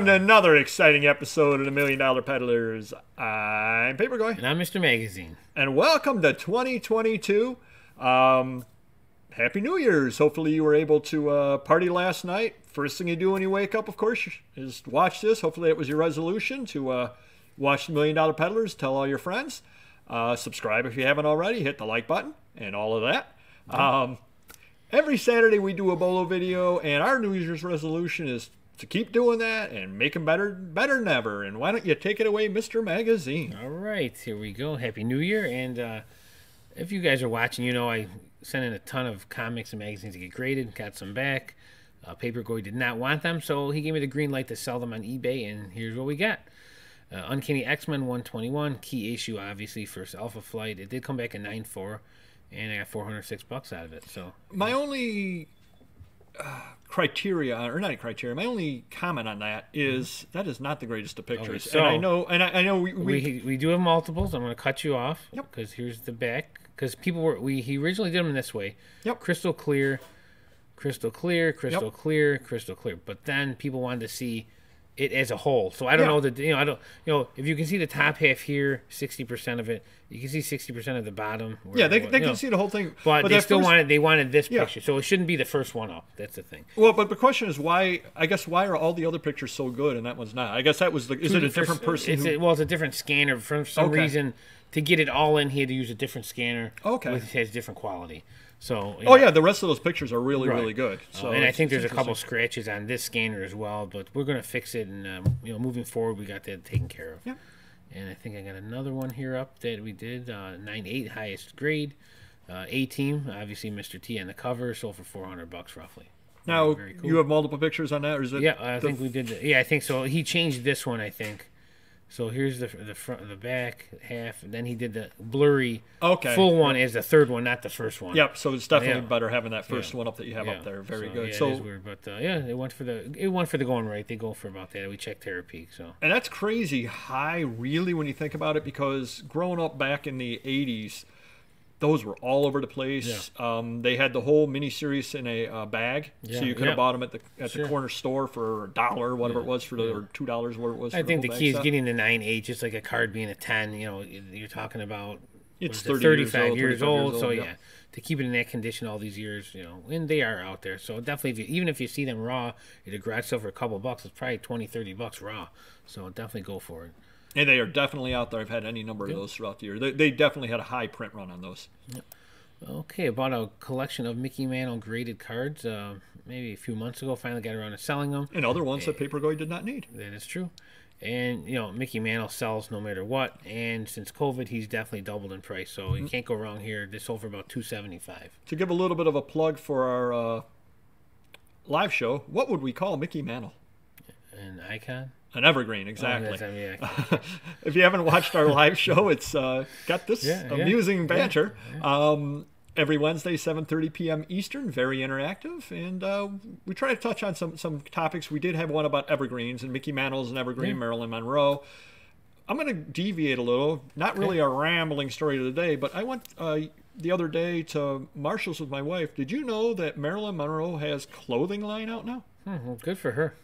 welcome to another exciting episode of the Million Dollar Peddlers. I'm Papergoy. And I'm Mr. Magazine. And welcome to 2022. Happy New Year's. Hopefully you were able to party last night. First thing you do when you wake up, of course, is watch this. Hopefully it was your resolution to watch the Million Dollar Peddlers. Tell all your friends. Subscribe if you haven't already. Hit the like button and all of that. Every Saturday we do a BOLO video, and our New Year's resolution is to keep doing that and make them better than ever. And why don't you take it away, Mr. Magazine? All right, here we go. Happy New Year. And if you guys are watching, you know I sent in a ton of comics and magazines to get graded, got some back. Papergoy did not want them, so he gave me the green light to sell them on eBay, and here's what we got. Uncanny X-Men 121, key issue, obviously, first Alpha Flight. It did come back in 9.4, and I got $406 out of it. So my only criteria, or not criteria, my only comment on that is that is not the greatest of pictures. Okay, so and I know we do have multiples. I'm going to cut you off. Yep. Because here's the back. Because people were he originally did them this way. Yep. Crystal clear, crystal clear, crystal Yep. clear, crystal clear. But then people wanted to see it as a whole. So I don't know that if you can see the top half here, 60% of it, you can see 60% of the bottom. Yeah, they can see the whole thing. But they still wanted this picture, so it shouldn't be the first one up. That's the thing. Well, but the question is why? I guess why are all the other pictures so good and that one's not? I guess that was is it a different person? It's a different scanner for some reason. To get it all in, he had to use a different scanner. Okay, which has different quality. So the rest of those pictures are really good. So and I think there's a couple scratches on this scanner as well, but we're gonna fix it, and moving forward, we got that taken care of. Yeah. And I think I got another one here up that we did 9.8 highest grade, A team, obviously Mr. T on the cover, sold for $400 roughly. Now very cool. You have multiple pictures on that, or is it? Yeah, I think we did. Yeah, I think so. He changed this one, I think. So here's the front, the back half, and then he did the blurry full one as the third one, not the first one. Yep. So it's definitely better having that first one up that you have up there. Very good. Yeah, so it is weird, but it went for the going right. They go for about that. We checked Therapy, so. And that's crazy high, really, when you think about it, because growing up back in the '80s, those were all over the place. Yeah. They had the whole miniseries in a bag, so you could have bought them at the corner store for $1, whatever it was, or $2, whatever it was. I think the key is getting the 9.8, just like a card being a 10. You're talking about it's 35 years old. So to keep it in that condition all these years, and they are out there. So definitely, even if you see them raw at a garage sale for a couple bucks, it's probably $20-$30 raw. So definitely go for it. And they are definitely out there. I've had any number of those throughout the year. They definitely had a high print run on those. Yep. Okay, I bought a collection of Mickey Mantle graded cards maybe a few months ago. Finally got around to selling them. And other ones that Papergoy did not need. That is true. And, Mickey Mantle sells no matter what. And since COVID, he's definitely doubled in price. So you can't go wrong here. This sold for about $275. To give a little bit of a plug for our live show, what would we call Mickey Mantle? An icon? An evergreen, exactly. Oh, If you haven't watched our live show, it's got this amusing banter. Every Wednesday, 7:30 p.m. Eastern, very interactive. And we try to touch on some topics. We did have one about evergreens, and Mickey Mantle's an evergreen, Marilyn Monroe. I'm going to deviate a little. Not really a rambling story of the day, but I went the other day to Marshall's with my wife. Did you know that Marilyn Monroe has clothing line out now? Well, good for her.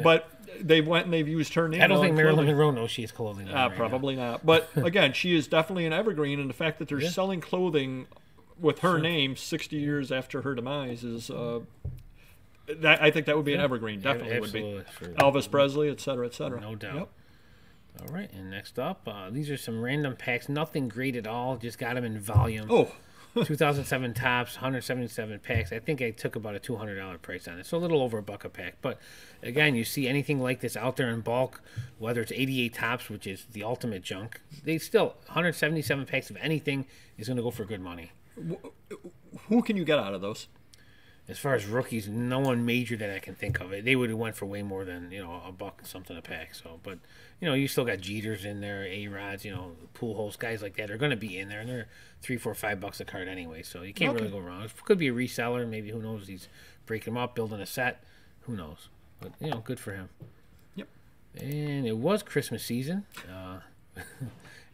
But they went and they've used her name. I don't think Marilyn Monroe knows she has clothing line. Probably not. But again, she is definitely an evergreen, and the fact that they're selling clothing with her name 60 years after her demise is I think that would be an evergreen. Definitely would be. Elvis Presley, et cetera, et cetera. No doubt. Yep. All right, and next up, these are some random packs. Nothing great at all. Just got them in volume. Oh. 2007 tops, 177 packs. I think I took about a $200 price on it, so a little over $1 a pack. But again, you see anything like this out there in bulk, whether it's 88 tops, which is the ultimate junk, they still 177 packs of anything is going to go for good money. Who can you get out of those? As far as rookies, no one major that I can think of. They would have went for way more than $1 something a pack. So, but you still got Jeters in there, A-Rods, pool host guys like that are going to be in there, and they're $3, $4, $5 a card anyway. So you can't really go wrong. It could be a reseller, maybe. Who knows? He's breaking them up, building a set. Who knows? But good for him. Yep. And it was Christmas season.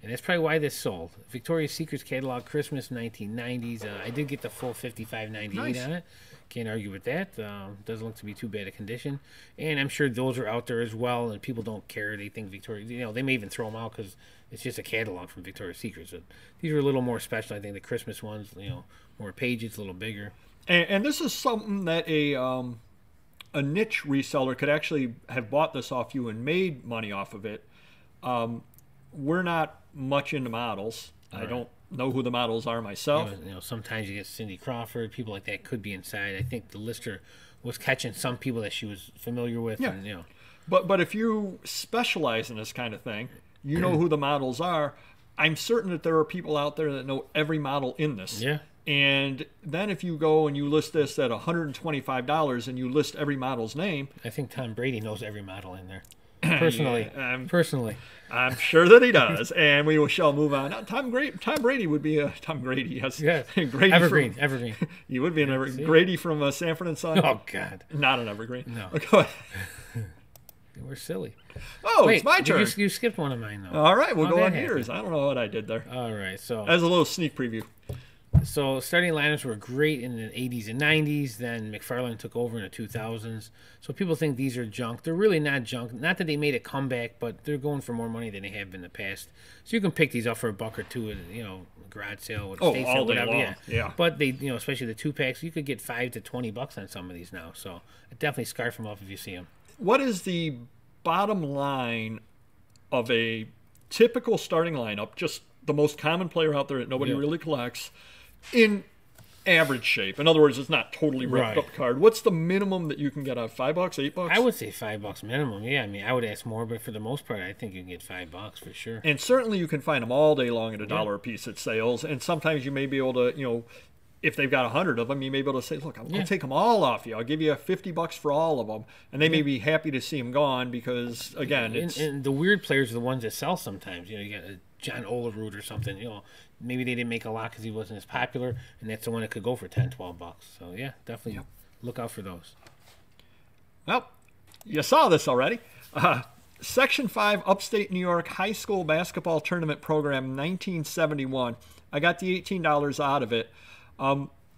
And that's probably why this sold. Victoria's Secret's catalog, Christmas 1990s. I did get the full 55.98 Nice. on it. Can't argue with that. Doesn't look to be too bad a condition. And I'm sure those are out there as well, and people don't care. They think Victoria, they may even throw them out because it's just a catalog from Victoria's Secret. So these are a little more special. I think the Christmas ones, more pages, a little bigger. And this is something that a niche reseller could actually have bought this off you and made money off of it. We're not much into models. Right. I don't know who the models are myself. Sometimes you get Cindy Crawford, people like that could be inside. I think the lister was catching some people that she was familiar with. Yeah. And, But if you specialize in this kind of thing, you know who the models are. I'm certain that there are people out there that know every model in this. Yeah. And then if you go and you list this at $125 and you list every model's name. I think Tom Brady knows every model in there. Personally. Personally. I'm sure that he does. And we shall move on. Now, Tom Brady would be a Tom Grady. Yes. Grady Evergreen. You would be an Evergreen. Grady from Sanford and Son. Oh, God. Not an Evergreen. No. Go ahead. We're silly. Oh, wait, it's my turn. You skipped one of mine, though. All right, we'll go on yours. I don't know what I did there. All right, so as a little sneak preview. So starting lineups were great in the 80s and 90s. Then McFarlane took over in the 2000s. So people think these are junk. They're really not junk. Not that they made a comeback, but they're going for more money than they have in the past. So you can pick these up for $1 or $2 at garage sale, or estate sale, whatever. Yeah. But they, especially the 2-packs, you could get $5 to $20 on some of these now. So definitely scarf them up if you see them. What is the bottom line of a typical starting lineup? Just the most common player out there that nobody really collects. In average shape. In other words, it's not totally ripped up card. What's the minimum that you can get $5, $8? I would say $5 minimum. Yeah, I mean, I would ask more, but for the most part, I think you can get $5 for sure. And certainly you can find them all day long at $1 a piece at sales. And sometimes you may be able to, if they've got 100 of them, you may be able to say, look, I'll take them all off you. I'll give you $50 for all of them. And they may be happy to see them gone because, again, and the weird players are the ones that sell sometimes. You got a John Olerud or something, maybe they didn't make a lot because he wasn't as popular, and that's the one that could go for $10, $12. So, yeah, definitely look out for those. Well, you saw this already. Section 5, Upstate New York High School Basketball Tournament Program, 1971. I got the $18 out of it.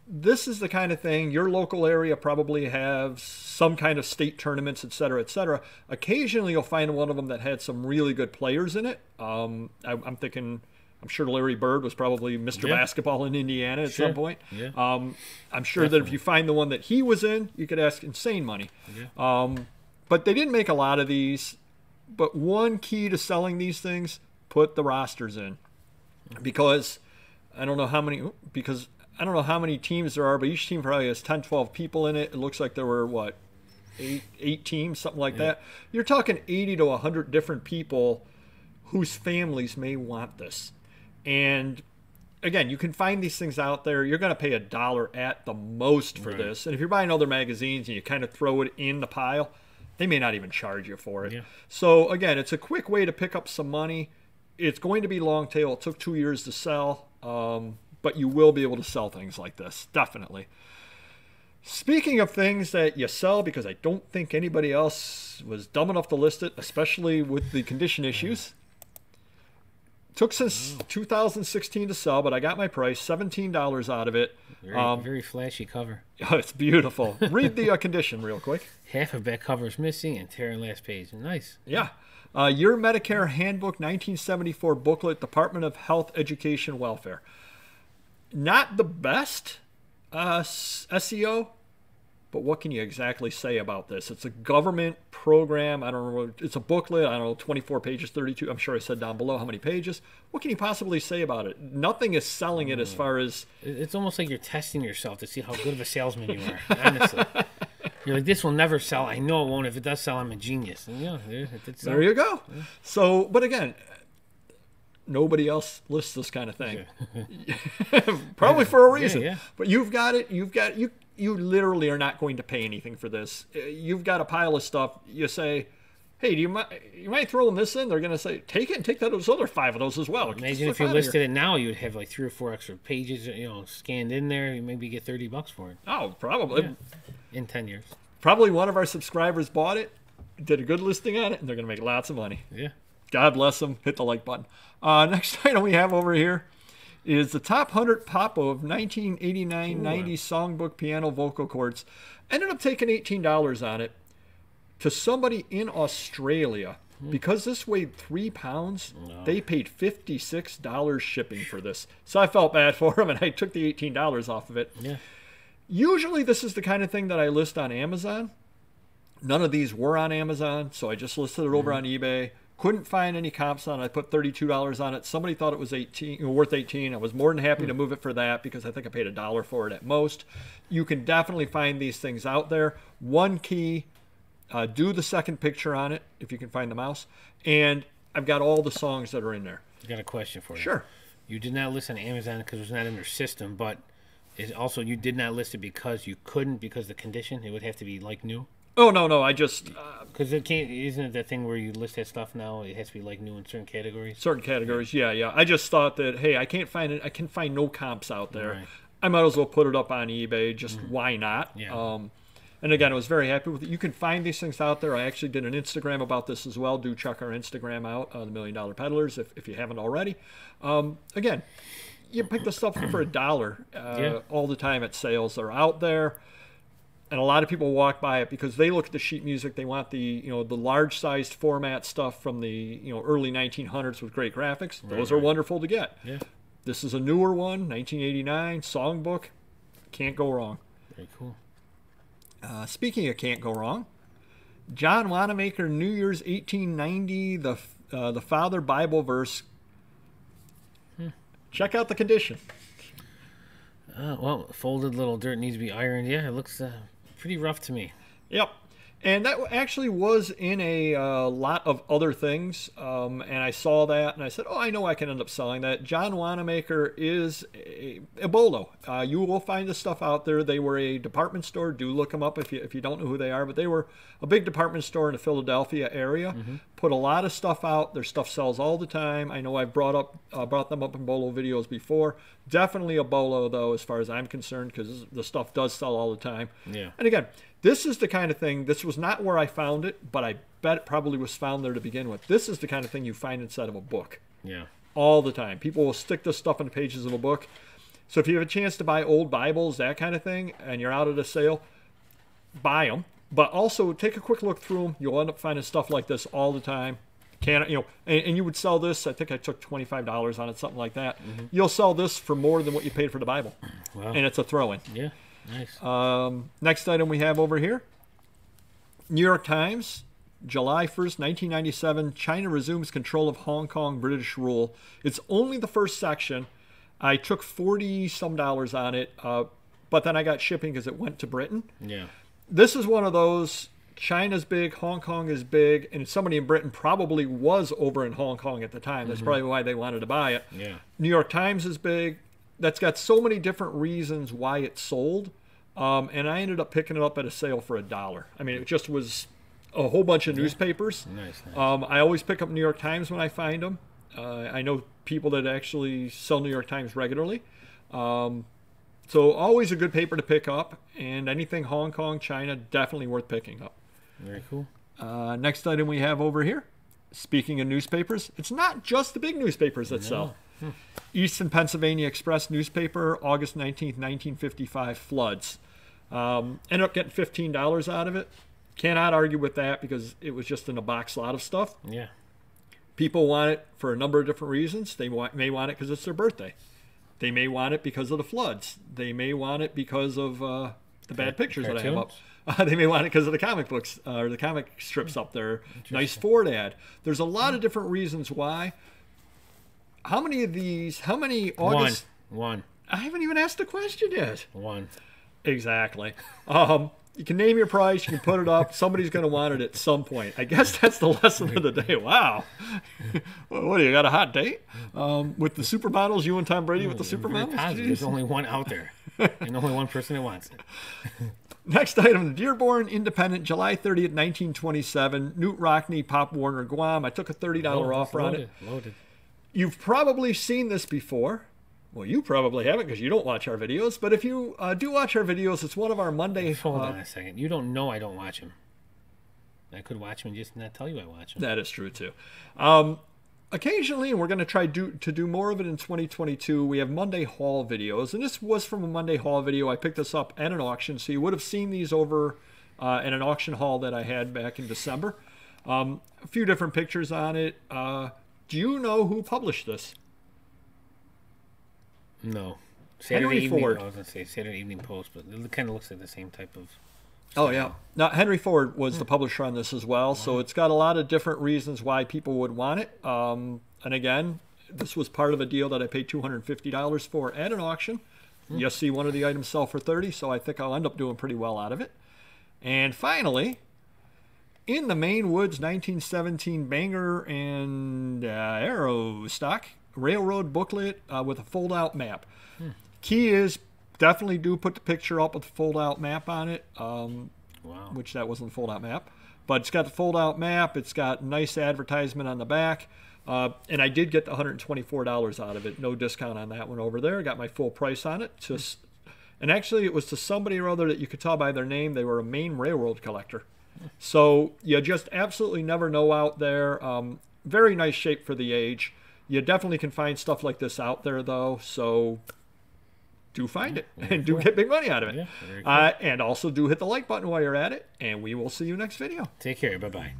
This is the kind of thing, your local area probably has some kind of state tournaments, et cetera, et cetera. Occasionally you'll find one of them that had some really good players in it. I'm thinking, I'm sure Larry Bird was probably Mr. Basketball in Indiana at some point. Yeah. I'm sure that if you find the one that he was in, you could ask insane money. Yeah. But they didn't make a lot of these. But one key to selling these things, put the rosters in. Because I don't know how many teams there are, but each team probably has 10, 12 people in it. It looks like there were, eight teams, something like that. You're talking 80 to 100 different people whose families may want this. And, again, you can find these things out there. You're going to pay $1 at the most for this. And if you're buying other magazines and you kind of throw it in the pile, they may not even charge you for it. Yeah. So, again, it's a quick way to pick up some money. It's going to be long tail. It took 2 years to sell. But you will be able to sell things like this, definitely. Speaking of things that you sell, because I don't think anybody else was dumb enough to list it, especially with the condition issues. Took since 2016 to sell, but I got my price, $17 out of it. Very flashy cover. It's beautiful. Read the condition real quick. Half of that cover is missing and tearing last page. Nice. Yeah. Your Medicare Handbook 1974 booklet, Department of Health, Education, Welfare. Not the best SEO, but what can you exactly say about this? It's a government program. I don't know. It's a booklet. I don't know, 24 pages, 32. I'm sure I said down below how many pages. What can you possibly say about it? Nothing is selling it as far as... It's almost like you're testing yourself to see how good of a salesman you are, honestly. You're like, this will never sell. I know it won't. If it does sell, I'm a genius. And it did sell. There you go. Yeah. So, but again... Nobody else lists this kind of thing. Probably for a reason. Yeah. But you've got it. You literally are not going to pay anything for this. You've got a pile of stuff. You say, hey, you mind throwing this in? They're going to say, take it and take those other 5 of those as well. Imagine if you listed it now, you'd have like 3 or 4 extra pages, scanned in there. You maybe get $30 for it. Oh, probably. Yeah. In 10 years. Probably one of our subscribers bought it, did a good listing on it, and they're going to make lots of money. Yeah. God bless them. Hit the like button. Next item we have over here is the top 100 pop of 1989-90 songbook piano vocal chords. Ended up taking $18 on it to somebody in Australia. Because this weighed 3 pounds, they paid $56 shipping for this. So I felt bad for them, and I took the $18 off of it. Yeah. Usually this is the kind of thing that I list on Amazon. None of these were on Amazon, so I just listed it over on eBay. Couldn't find any comps on it. I put $32 on it. Somebody thought it was worth $18. I was more than happy to move it for that because I think I paid $1 for it at most. You can definitely find these things out there. One key, do the second picture on it if you can find the mouse. And I've got all the songs that are in there. I got a question for you. Sure. You did not list on Amazon because it was not in your system, but also you did not list it because you couldn't, because the condition, it would have to be like new? Oh, no, I just... Because isn't it that thing where you list that stuff now, it has to be like new in certain categories? Certain categories, yeah. I just thought that, hey, I can't find it. I can find no comps out there. Right. I might as well put it up on eBay. Just why not? Yeah. And again, I was very happy with it. You can find these things out there. I actually did an Instagram about this as well. Do check our Instagram out, the Million Dollar Peddlers, if you haven't already. Again, you pick this stuff for $1 all the time at sales. They're out there. And a lot of people walk by it because they look at the sheet music. They want the the large sized format stuff from the early 1900s with great graphics. Those are wonderful to get. Yeah. This is a newer one, 1989 songbook. Can't go wrong. Very cool. Speaking of can't go wrong, John Wanamaker, New Year's 1890, the Father Bible verse. Check out the condition. Well, folded little dirt needs to be ironed. Yeah, it looks pretty rough to me. Yep. And that actually was in a lot of other things. And I saw that and I said, oh, I know I can end up selling that. John Wanamaker is a BOLO. You will find this stuff out there. They were a department store. Do look them up if you don't know who they are. But they were a big department store in the Philadelphia area. Put a lot of stuff out. Their stuff sells all the time. I know I've brought them up in BOLO videos before. Definitely a BOLO, though, as far as I'm concerned, because the stuff does sell all the time. Yeah. And again, this is the kind of thing, this was not where I found it, but I bet it probably was found there to begin with. This is the kind of thing you find inside of a book. Yeah. All the time. People will stick this stuff in the pages of a book. So if you have a chance to buy old Bibles, that kind of thing, and you're out at a sale, buy them. But also take a quick look through them. You'll end up finding stuff like this all the time. And you would sell this, I think I took $25 on it, something like that. You'll sell this for more than what you paid for the Bible. Wow. And it's a throw-in. Yeah, nice. Next item we have over here, New York Times, July 1st, 1997, China resumes control of Hong Kong, British rule. It's only the first section. I took $40-some on it, but then I got shipping because it went to Britain. Yeah. This is one of those... China's big, Hong Kong is big, and somebody in Britain probably was over in Hong Kong at the time. That's probably why they wanted to buy it. Yeah. New York Times is big. That's got so many different reasons why it sold, and I ended up picking it up at a sale for $1. I mean, it just was a whole bunch of newspapers. Nice. I always pick up New York Times when I find them. I know people that actually sell New York Times regularly. So always a good paper to pick up, and anything Hong Kong, China, definitely worth picking up. Very cool. Next item we have over here, speaking of newspapers, it's not just the big newspapers that sell. Eastern Pennsylvania Express newspaper, August 19th, 1955, floods. Ended up getting $15 out of it. Cannot argue with that because it was just in a box lot of stuff. Yeah. People want it for a number of different reasons. They may want it because it's their birthday. They may want it because of the floods. They may want it because of the bad pictures that I have up. They may want it because of the comic books or the comic strips up there. Nice Ford ad. There's a lot of different reasons why. How many of these? How many August? One. I haven't even asked the question yet. One. Exactly. You can name your price. You can put it up. Somebody's going to want it at some point. I guess that's the lesson of the day. Wow. What do you got, a hot date with the supermodels? You and Tom Brady with the supermodels? There's only one out there, and only one person that wants it. Next item, Dearborn Independent, July 30th, 1927. Newt Rockney, Pop Warner, Guam. I took a $30 offer on it. Loaded. You've probably seen this before. Well, you probably haven't because you don't watch our videos. But if you do watch our videos, it's one of our Monday... Hold on a second. You don't know I don't watch them. I could watch them and just not tell you I watch them. That is true too. Occasionally, and we're going to try to do more of it in 2022, we have Monday haul videos. And this was from a Monday haul video. I picked this up at an auction, so you would have seen these over at an auction haul that I had back in December. A few different pictures on it. Do you know who published this? No. Henry Evening, Ford. I was going to say Saturday Evening Post, but it kind of looks like the same type of... Oh, yeah. Now, Henry Ford was the publisher on this as well, so it's got a lot of different reasons why people would want it. And again, this was part of a deal that I paid $250 for at an auction. You see one of the items sell for $30, so I think I'll end up doing pretty well out of it. And finally, in the Maine Woods 1917 Banger and Arrow stock, railroad booklet with a fold-out map. Key is, definitely do put the picture up with the fold-out map on it, which that wasn't the fold-out map. But it's got the fold-out map. It's got nice advertisement on the back. And I did get the $124 out of it. No discount on that one over there. I got my full price on it. And actually, it was to somebody or other that you could tell by their name. They were a Maine railroad collector. So you just absolutely never know out there. Very nice shape for the age. You definitely can find stuff like this out there, though. So... do find it and do get big money out of it. Yeah, very cool. And also do hit the like button while you're at it. And we will see you next video. Take care. Bye-bye.